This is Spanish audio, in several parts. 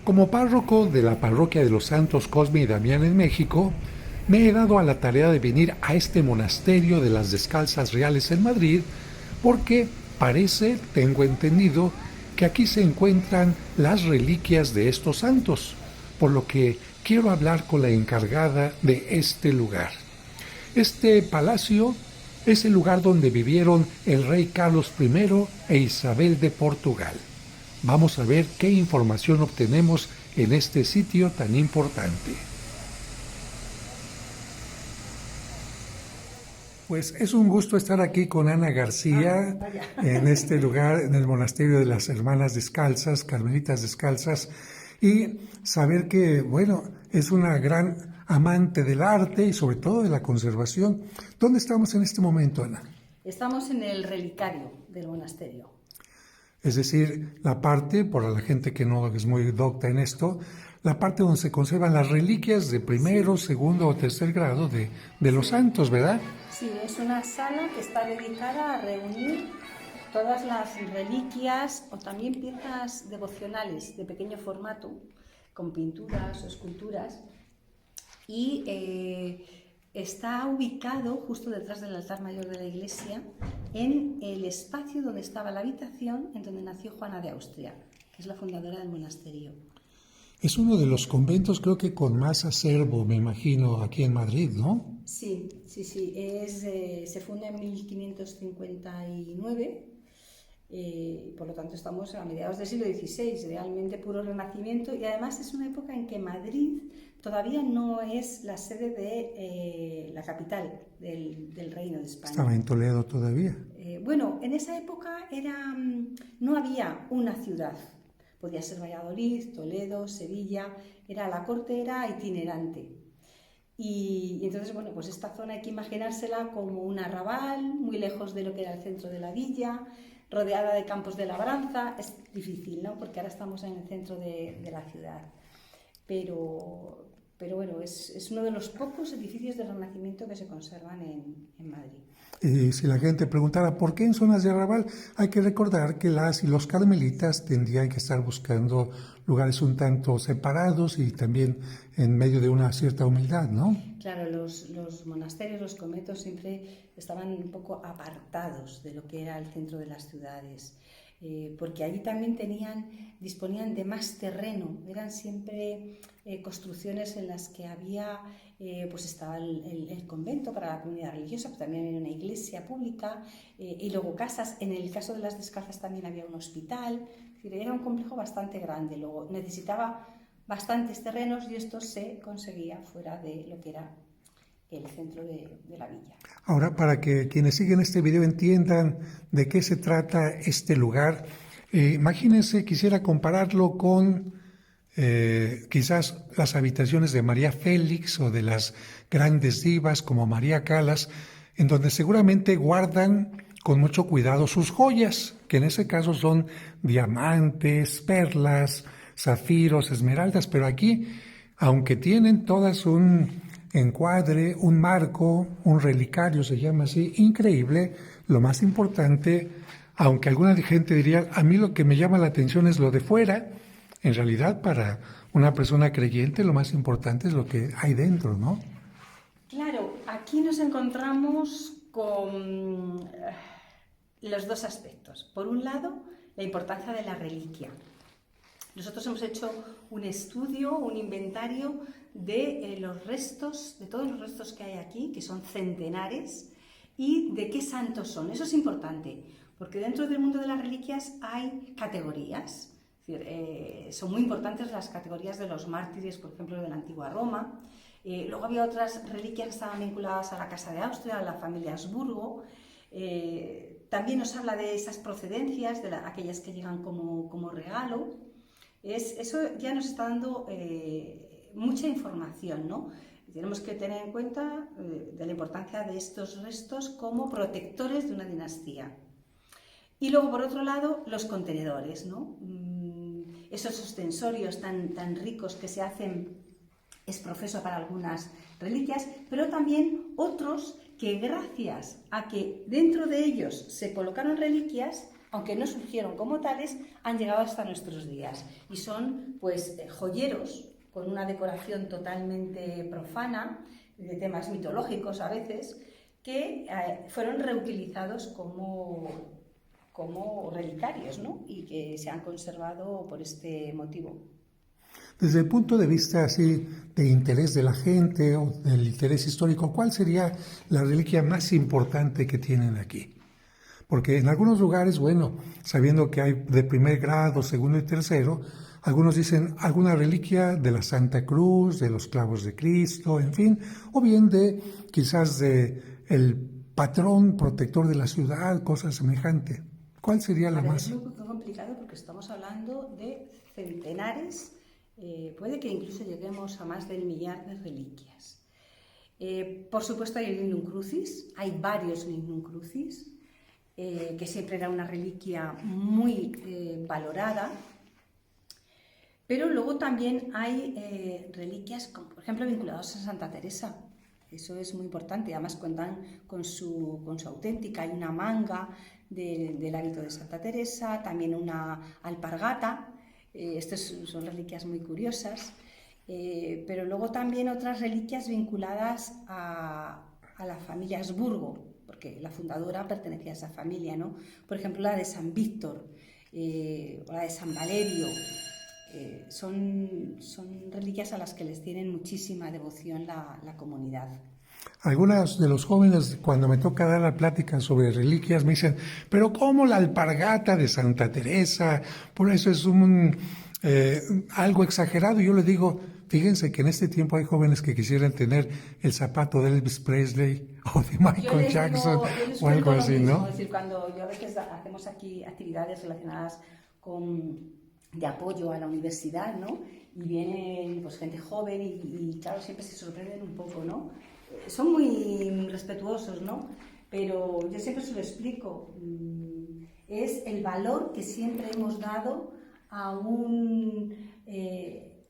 Como párroco de la parroquia de los Santos Cosme y Damián en México, me he dado a la tarea de venir a este monasterio de las Descalzas Reales en Madrid porque parece, tengo entendido, que aquí se encuentran las reliquias de estos santos, por lo que quiero hablar con la encargada de este lugar. Este palacio es el lugar donde vivieron el rey Carlos I e Isabel de Portugal. Vamos a ver qué información obtenemos en este sitio tan importante. Pues es un gusto estar aquí con Ana García en este lugar, en el monasterio de las Hermanas Descalzas, Carmelitas Descalzas, y saber que, bueno, es una gran amante del arte y sobre todo de la conservación. ¿Dónde estamos en este momento, Ana? Estamos en el relicario del monasterio. Es decir, la parte, para la gente que no es muy docta en esto, la parte donde se conservan las reliquias de primero, segundo o tercer grado de los santos, ¿verdad? Sí, es una sala que está dedicada a reunir todas las reliquias o también piezas devocionales de pequeño formato, con pinturas o esculturas, y está ubicado justo detrás del altar mayor de la iglesia, en el espacio donde estaba la habitación en donde nació Juana de Austria, que es la fundadora del monasterio. Es uno de los conventos, creo que con más acervo, me imagino, aquí en Madrid, ¿no? Sí. Se funda en 1559, por lo tanto estamos a mediados del siglo XVI, realmente puro renacimiento, y además es una época en que Madrid todavía no es la sede de la capital del Reino de España. Estaba en Toledo todavía. Bueno, en esa época no había una ciudad. Podía ser Valladolid, Toledo, Sevilla, la corte era itinerante. Y entonces, bueno, pues esta zona hay que imaginársela como un arrabal, muy lejos de lo que era el centro de la villa, rodeada de campos de labranza. Es difícil, ¿no? Porque ahora estamos en el centro de la ciudad. Pero bueno, es uno de los pocos edificios del Renacimiento que se conservan en Madrid. Y si la gente preguntara por qué en zonas de arrabal, hay que recordar que las y los carmelitas tendrían que estar buscando lugares un tanto separados y también en medio de una cierta humildad, ¿no? Claro, los monasterios, los conventos siempre estaban un poco apartados de lo que era el centro de las ciudades, porque allí también disponían de más terreno, eran siempre construcciones en las que había, pues estaba el convento para la comunidad religiosa, pero también había una iglesia pública, y luego casas. En el caso de las Descalzas también había un hospital, es decir, era un complejo bastante grande, luego necesitaba bastantes terrenos y esto se conseguía fuera de lo que era el centro de la villa. Ahora, para que quienes siguen este video entiendan de qué se trata este lugar, imagínense, quisiera compararlo con quizás las habitaciones de María Félix o de las grandes divas como María Callas, en donde seguramente guardan con mucho cuidado sus joyas, que en ese caso son diamantes, perlas, zafiros, esmeraldas, pero aquí, aunque tienen todas un encuadre, un marco, un relicario, se llama así, increíble, lo más importante, aunque alguna gente diría, a mí lo que me llama la atención es lo de fuera, en realidad para una persona creyente lo más importante es lo que hay dentro, ¿no? Claro, aquí nos encontramos con los dos aspectos. Por un lado, la importancia de la reliquia. Nosotros hemos hecho un estudio, un inventario de los restos, de todos los restos que hay aquí, que son centenares, y de qué santos son. Eso es importante, porque dentro del mundo de las reliquias hay categorías. Es decir, son muy importantes las categorías de los mártires, por ejemplo, de la antigua Roma. Luego había otras reliquias que estaban vinculadas a la Casa de Austria, a la familia Habsburgo. También nos habla de esas procedencias, de aquellas que llegan como regalo. Eso ya nos está dando mucha información, ¿no? Tenemos que tener en cuenta de la importancia de estos restos como protectores de una dinastía. Y luego, por otro lado, los contenedores, ¿no? Esos ostensorios tan ricos que se hacen es profeso para algunas reliquias, pero también otros que gracias a que dentro de ellos se colocaron reliquias, aunque no surgieron como tales, han llegado hasta nuestros días y son pues joyeros con una decoración totalmente profana, de temas mitológicos a veces, que fueron reutilizados como relicarios, ¿no? Y que se han conservado por este motivo. Desde el punto de vista así de interés de la gente o del interés histórico, ¿cuál sería la reliquia más importante que tienen aquí? Porque en algunos lugares, bueno, sabiendo que hay de primer grado, segundo y tercero, algunos dicen alguna reliquia de la Santa Cruz, de los clavos de Cristo, en fin, o bien de quizás de el patrón protector de la ciudad, cosa semejante. ¿Cuál sería la más? Es muy complicado porque estamos hablando de centenares, puede que incluso lleguemos a más del millar de reliquias. Por supuesto hay el Lignum Crucis, hay varios Lignum Crucis, que siempre era una reliquia muy valorada, pero luego también hay reliquias, como por ejemplo vinculadas a Santa Teresa. Eso es muy importante, además cuentan con su auténtica. Hay una manga del hábito de Santa Teresa, también una alpargata. Estas son reliquias muy curiosas, pero luego también otras reliquias vinculadas a la familia Habsburgo, porque la fundadora pertenecía a esa familia, ¿no? Por ejemplo, la de San Víctor o la de San Valerio. Son reliquias a las que les tienen muchísima devoción la comunidad. Algunos de los jóvenes, cuando me toca dar la plática sobre reliquias, me dicen, pero ¿cómo la alpargata de Santa Teresa? Por eso es algo exagerado. Y yo les digo, fíjense que en este tiempo hay jóvenes que quisieran tener el zapato de Elvis Presley o de Michael Jackson o algo así, ¿no? Es decir, cuando yo a veces hacemos aquí actividades relacionadas de apoyo a la universidad, ¿no? Y vienen pues gente joven y claro, siempre se sorprenden un poco, ¿no? Son muy respetuosos, ¿no? Pero yo siempre se lo explico. Es el valor que siempre hemos dado a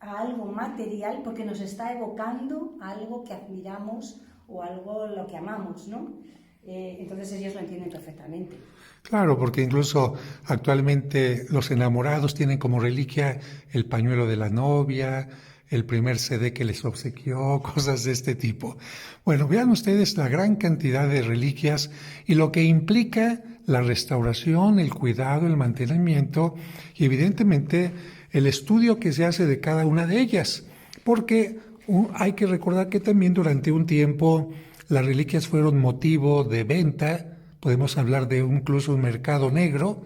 algo material porque nos está evocando a algo que admiramos o algo lo que amamos, ¿no? Entonces ellos lo entienden perfectamente. Claro, porque incluso actualmente los enamorados tienen como reliquia el pañuelo de la novia, el primer CD que les obsequió, cosas de este tipo. Bueno, vean ustedes la gran cantidad de reliquias y lo que implica la restauración, el cuidado, el mantenimiento y evidentemente el estudio que se hace de cada una de ellas, porque hay que recordar que también durante un tiempo las reliquias fueron motivo de venta. Podemos hablar de incluso un mercado negro,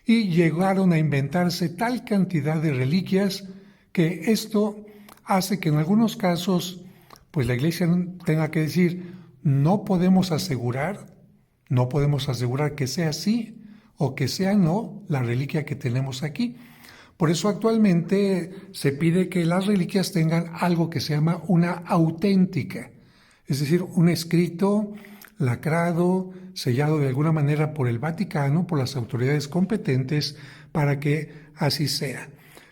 y llegaron a inventarse tal cantidad de reliquias que esto hace que en algunos casos pues la Iglesia tenga que decir, no podemos asegurar que sea así o que sea no la reliquia que tenemos aquí. Por eso actualmente se pide que las reliquias tengan algo que se llama una auténtica, es decir, un escrito lacrado, sellado de alguna manera por el Vaticano, por las autoridades competentes, para que así sea.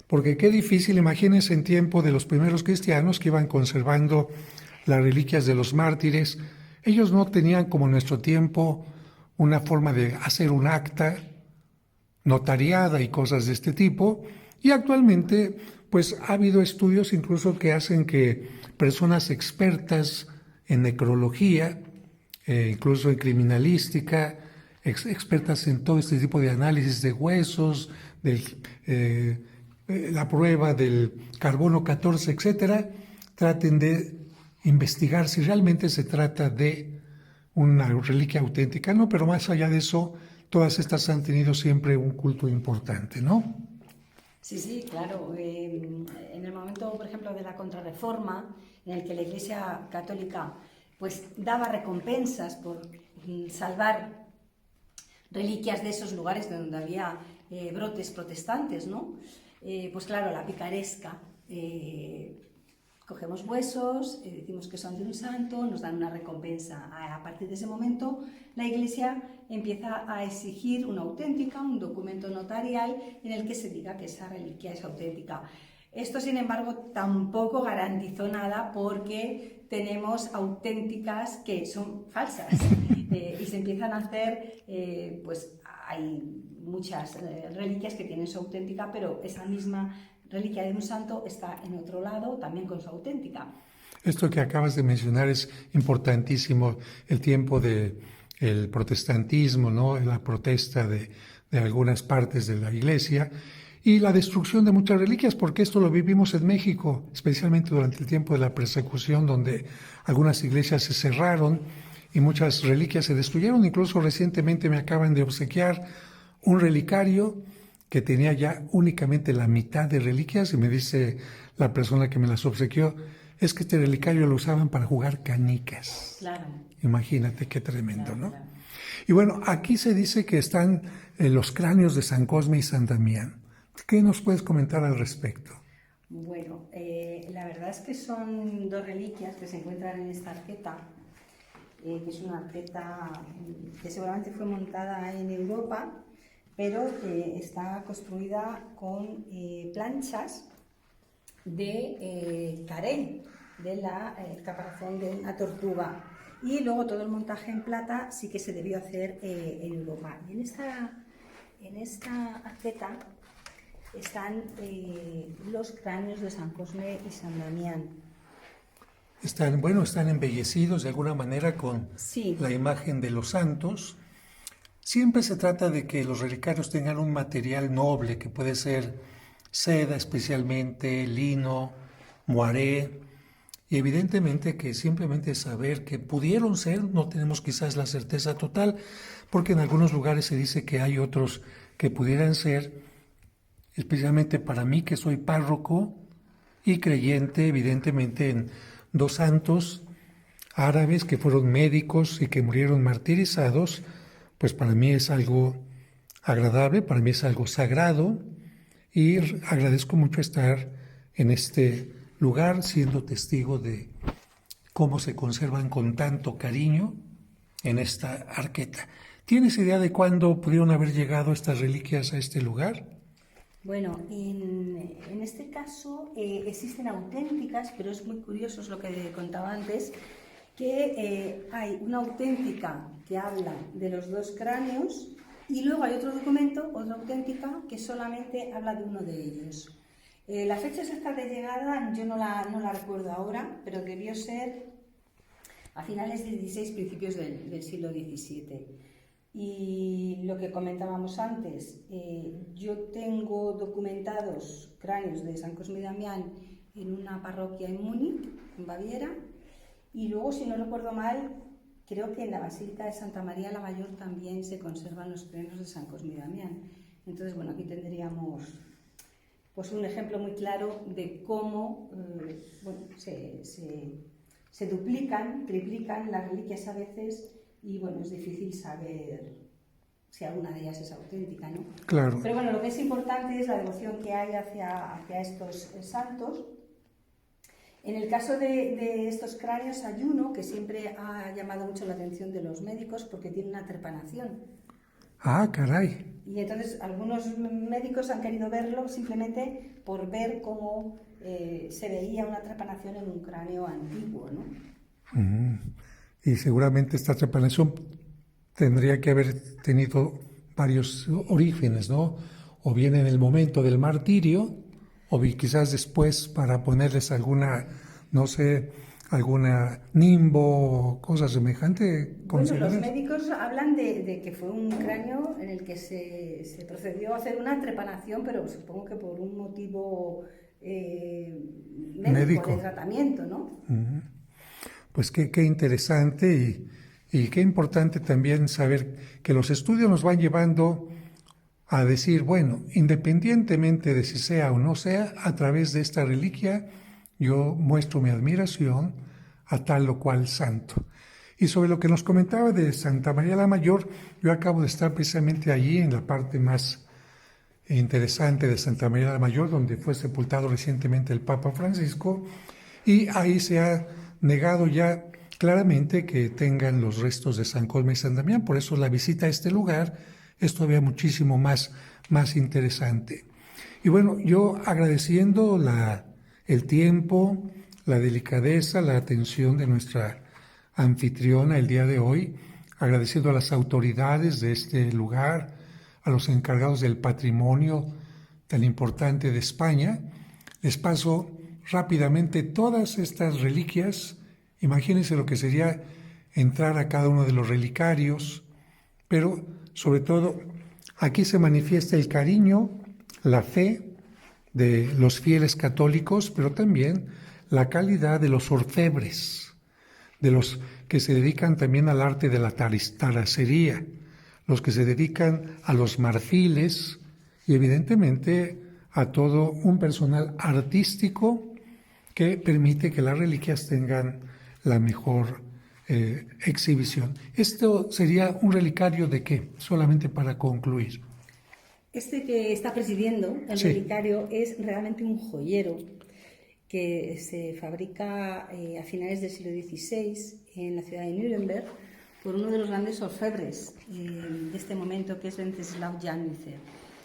Porque qué difícil, imagínense en tiempo de los primeros cristianos que iban conservando las reliquias de los mártires. Ellos no tenían como en nuestro tiempo una forma de hacer un acta notariada y cosas de este tipo. Y actualmente pues ha habido estudios incluso que hacen que personas expertas en necrología, incluso en criminalística, expertas en todo este tipo de análisis de huesos, la prueba del carbono 14, etcétera, traten de investigar si realmente se trata de una reliquia auténtica, ¿no? Pero más allá de eso, todas estas han tenido siempre un culto importante, ¿no? Sí, claro. En el momento, por ejemplo, de la Contrarreforma, en el que la Iglesia Católica pues daba recompensas por salvar reliquias de esos lugares donde había brotes protestantes, ¿no? Pues claro, la picaresca. Cogemos huesos, decimos que son de un santo, nos dan una recompensa. A partir de ese momento, la Iglesia empieza a exigir una auténtica, un documento notarial en el que se diga que esa reliquia es auténtica. Esto, sin embargo, tampoco garantizó nada porque tenemos auténticas que son falsas y se empiezan a hacer, pues hay muchas reliquias que tienen su auténtica, pero esa misma reliquia de un santo está en otro lado también con su auténtica. Esto que acabas de mencionar es importantísimo, el tiempo del protestantismo, ¿no? La protesta de algunas partes de la iglesia y la destrucción de muchas reliquias, porque esto lo vivimos en México, especialmente durante el tiempo de la persecución, donde algunas iglesias se cerraron y muchas reliquias se destruyeron. Incluso recientemente me acaban de obsequiar un relicario que tenía ya únicamente la mitad de reliquias y me dice la persona que me las obsequió, es que este relicario lo usaban para jugar canicas. Claro. Imagínate qué tremendo, Claro, ¿no? claro. Y bueno, aquí se dice que están los cráneos de San Cosme y San Damián. ¿Qué nos puedes comentar al respecto? Bueno, la verdad es que son dos reliquias que se encuentran en esta arqueta, que es una arqueta que seguramente fue montada en Europa, pero que está construida con planchas de carey, de la caparazón de una tortuga. Y luego todo el montaje en plata sí que se debió hacer en Europa. Y en esta arqueta están los cráneos de San Cosme y San Damián. Están embellecidos de alguna manera con Sí. la imagen de los santos. Siempre se trata de que los relicarios tengan un material noble, que puede ser seda especialmente, lino, moaré, y evidentemente que simplemente saber que pudieron ser, no tenemos quizás la certeza total, porque en algunos lugares se dice que hay otros que pudieran ser, especialmente para mí que soy párroco y creyente evidentemente en dos santos árabes que fueron médicos y que murieron martirizados, pues para mí es algo agradable, para mí es algo sagrado y agradezco mucho estar en este lugar siendo testigo de cómo se conservan con tanto cariño en esta arqueta. ¿Tienes idea de cuándo pudieron haber llegado estas reliquias a este lugar? Bueno, en este caso existen auténticas, pero es muy curioso, es lo que contaba antes, que hay una auténtica que habla de los dos cráneos y luego hay otro documento, otra auténtica, que solamente habla de uno de ellos. La fecha exacta de llegada yo no la recuerdo ahora, pero debió ser a finales del XVI, principios del siglo XVII. Y lo que comentábamos antes, yo tengo documentados cráneos de San Cosme y Damián en una parroquia en Múnich, en Baviera, y luego, si no recuerdo mal, creo que en la Basílica de Santa María la Mayor también se conservan los cráneos de San Cosme y Damián. Entonces, bueno, aquí tendríamos pues un ejemplo muy claro de cómo se duplican, triplican las reliquias a veces y bueno, es difícil saber si alguna de ellas es auténtica, ¿no? Claro. Pero bueno, lo que es importante es la devoción que hay hacia estos santos. En el caso de estos cráneos hay uno que siempre ha llamado mucho la atención de los médicos porque tiene una trepanación. Ah, caray. Y entonces algunos médicos han querido verlo simplemente por ver cómo se veía una trepanación en un cráneo antiguo, ¿no? Y seguramente esta trepanación tendría que haber tenido varios orígenes, ¿no? O bien en el momento del martirio, o bien quizás después para ponerles alguna, no sé, alguna nimbo o cosa semejante. Bueno, los médicos hablan de que fue un cráneo en el que se procedió a hacer una trepanación, pero supongo que por un motivo médico de tratamiento, ¿no? Pues qué interesante y qué importante también saber que los estudios nos van llevando a decir, bueno, independientemente de si sea o no sea, a través de esta reliquia yo muestro mi admiración a tal o cual santo. Y sobre lo que nos comentaba de Santa María la Mayor, yo acabo de estar precisamente allí en la parte más interesante de Santa María la Mayor, donde fue sepultado recientemente el Papa Francisco, y ahí se ha negado ya claramente que tengan los restos de San Cosme y San Damián, por eso la visita a este lugar es todavía muchísimo más interesante. Y bueno, yo agradeciendo el tiempo, la delicadeza, la atención de nuestra anfitriona el día de hoy, agradeciendo a las autoridades de este lugar, a los encargados del patrimonio tan importante de España. Les paso rápidamente todas estas reliquias. Imagínense lo que sería entrar a cada uno de los relicarios, pero sobre todo aquí se manifiesta el cariño, la fe de los fieles católicos, pero también la calidad de los orfebres, de los que se dedican también al arte de la taracería, los que se dedican a los marfiles y evidentemente a todo un personal artístico que permite que las reliquias tengan la mejor exhibición. ¿Esto sería un relicario de qué? Solamente para concluir. Este que está presidiendo el relicario es realmente un joyero que se fabrica a finales del siglo XVI en la ciudad de Nuremberg por uno de los grandes orfebres de este momento, que es Wenceslao Janitzer.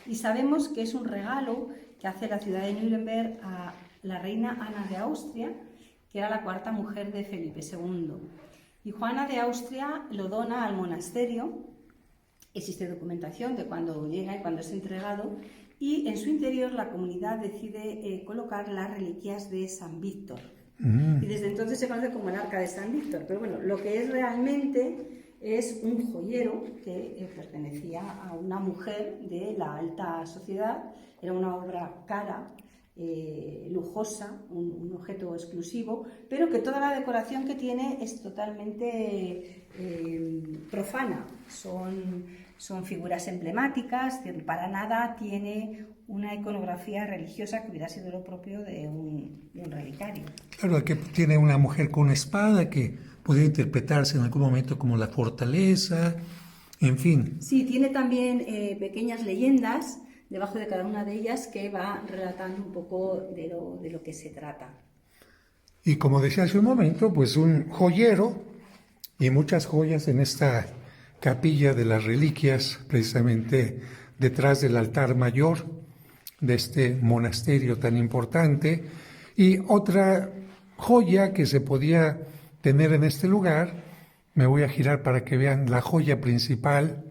Y sabemos que es un regalo que hace la ciudad de Nuremberg a la reina Ana de Austria, que era la cuarta mujer de Felipe II. Y Juana de Austria lo dona al monasterio. Existe documentación de cuando llega y cuando es entregado, y en su interior la comunidad decide colocar las reliquias de San Víctor. Y desde entonces se conoce como el Arca de San Víctor. Pero bueno, lo que es realmente es un joyero que pertenecía a una mujer de la alta sociedad. Era una obra cara, lujosa, un objeto exclusivo, pero que toda la decoración que tiene es totalmente profana. Son figuras emblemáticas, para nada tiene una iconografía religiosa que hubiera sido lo propio de un relicario. Claro, que tiene una mujer con una espada que podría interpretarse en algún momento como la fortaleza, en fin. Sí, tiene también pequeñas leyendas debajo de cada una de ellas que va relatando un poco de lo que se trata. Y como decía hace un momento, pues un joyero y muchas joyas en esta capilla de las reliquias, precisamente detrás del altar mayor de este monasterio tan importante. Y otra joya que se podía tener en este lugar, me voy a girar para que vean la joya principal,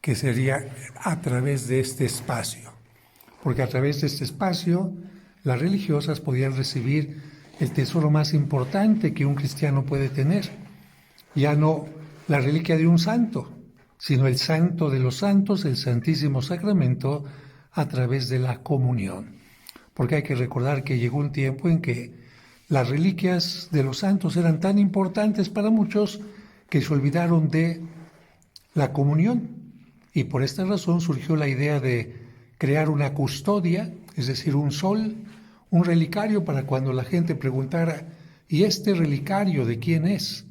que sería a través de este espacio, porque a través de este espacio las religiosas podían recibir el tesoro más importante que un cristiano puede tener, ya no la reliquia de un santo, sino el santo de los santos, el Santísimo Sacramento, a través de la comunión. Porque hay que recordar que llegó un tiempo en que las reliquias de los santos eran tan importantes para muchos que se olvidaron de la comunión. Y por esta razón surgió la idea de crear una custodia, es decir, un sol, un relicario para cuando la gente preguntara, ¿y este relicario de quién es?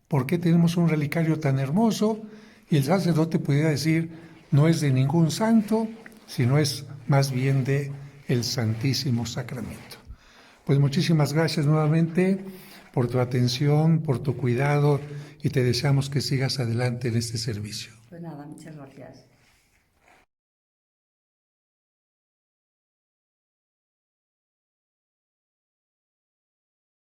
¿Por qué tenemos un relicario tan hermoso? Y el sacerdote pudiera decir, no es de ningún santo, sino es más bien de el Santísimo Sacramento. Pues muchísimas gracias nuevamente por tu atención, por tu cuidado, y te deseamos que sigas adelante en este servicio. Pues nada, muchas gracias.